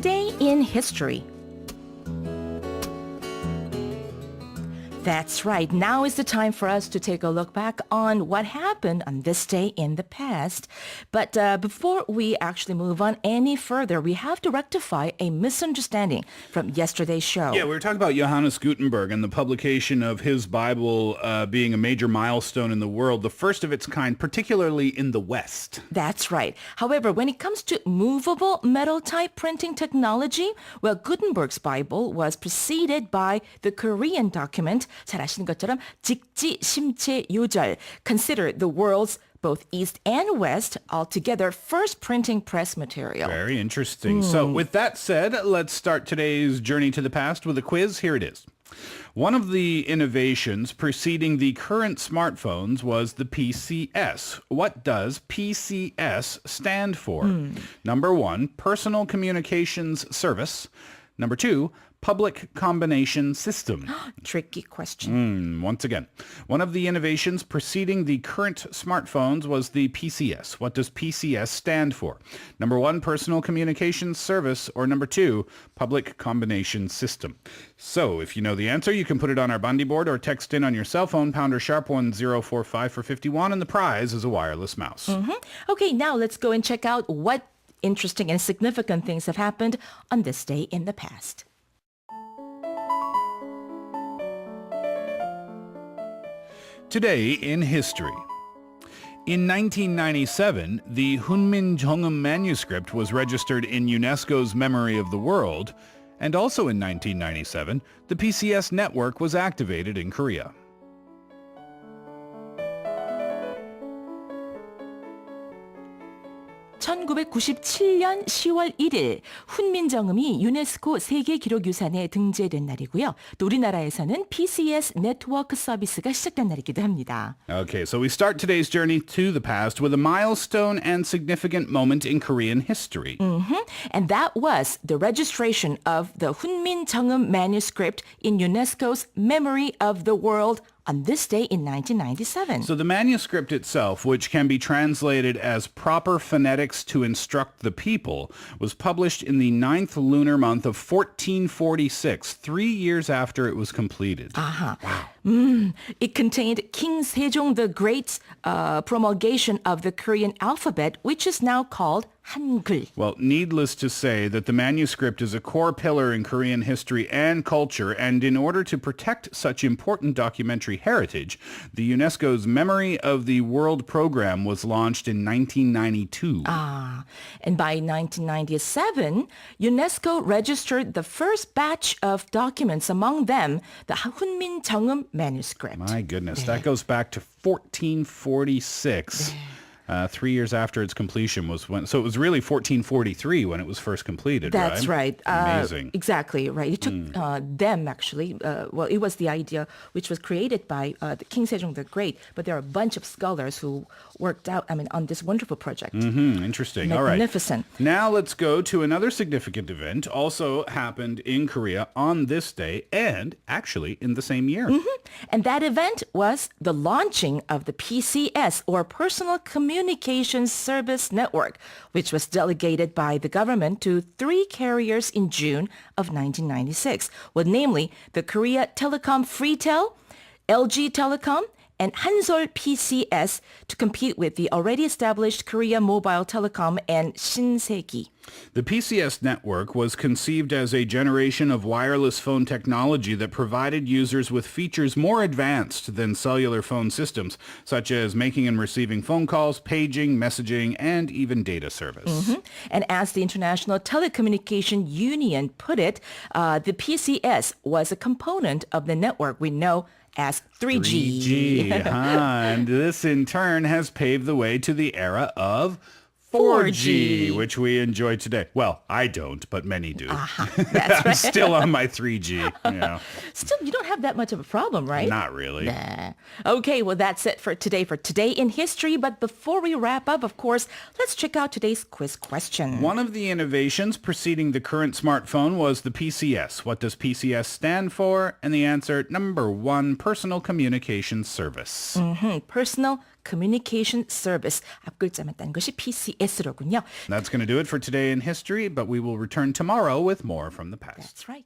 Today in History. That's right. Now is the time for us to take a look back on what happened on this day in the past. But before we actually move on any further, we have to rectify a misunderstanding from yesterday's show. Yeah, we were talking about Johannes Gutenberg and the publication of his Bible being a major milestone in the world, the first of its kind, particularly in the West. That's right. However, when it comes to movable metal type printing technology, well, Gutenberg's Bible was preceded by the Korean document 잘 아시는 것처럼 직지심체요절, considered the world's both East and West altogether first printing press material. Very interesting. So with that said, let's start today's journey to the past with a quiz. Here it is. One of the innovations preceding the current smartphones was the PCS. What does PCS stand for? Number 1, Personal Communications Service. Number 2, Public Combination System. Tricky question. Once again, one of the innovations preceding the current smartphones was the PCS. What does PCS stand for? Number 1, Personal Communications Service, or number 2, Public Combination System. So if you know the answer, you can put it on our Bundy board or text in on your cell phone, pounder sharp 1045 for 51, and the prize is a wireless mouse. Okay, now let's go and check out what interesting and significant things have happened on this day in the past. Today in history. In 1997, the Hunmin Jeongeum manuscript was registered in UNESCO's Memory of the World, and also in 1997, the PCS network was activated in Korea. (1997년 10월 1일) 훈민정음이 유네스코 세계기록유산에 등재된 날이고요. 또 우리나라에서는 PCS 네트워크 서비스가 시작된 날이기도 합니다. Okay, so we start today's journey to the past with a milestone and significant moment in Korean history. And that was the registration of the Hunmin Jeongeum manuscript in UNESCO's Memory of the World on this day in 1997. So the manuscript itself, which can be translated as Proper Phonetics to Instruct the People, was published in the 9th lunar month of 1446, 3 years after it was completed. Wow. It contained King Sejong the Great's promulgation of the Korean alphabet, which is now called Hangul. Well, needless to say that the manuscript is a core pillar in Korean history and culture, and in order to protect such important documentary heritage, the UNESCO's Memory of the World program was launched in 1992. And by 1997, UNESCO registered the first batch of documents, among them the Hunmin Jeongeum manuscript. My goodness, that goes back to 1446. 3 years after its completion was when, so it was really 1443 when it was first completed, That's right. Amazing. Exactly, right. It took them, actually, well, it was the idea which was created by the King Sejong the Great, but there are a bunch of scholars who worked out, on this wonderful project. Interesting. All right. Magnificent. Now let's go to another significant event, also happened in Korea on this day, and actually in the same year. And that event was the launching of the PCS, or Personal Communications Service Network, which was delegated by the government to 3 carriers in June of 1996, well, namely the Korea Telecom Freetel, LG Telecom, and Hansol PCS, to compete with the already established Korea Mobile Telecom and Shinse기. The PCS network was conceived as a generation of wireless phone technology that provided users with features more advanced than cellular phone systems, such as making and receiving phone calls, paging, messaging, and even data service. And as the International Telecommunication Union put it, the PCS was a component of the network we know as 3G. And this in turn has paved the way to the era of 4G, which we enjoy today. Well, I don't, but many do. That's I'm right. still on my 3G. Yeah, Still, you don't have that much of a problem, right? not really. Nah. Okay, well, that's it for Today in History. But before we wrap up, of course, let's check out today's quiz question. One of the innovations preceding the current smartphone was the PCS. What does PCS stand for? And the answer, number 1, Personal Communication Service. Personal Communication Service. 앞글자만 딴 것이 PCS로군요. That's going to do it for today in history, but we will return tomorrow with more from the past. That's right.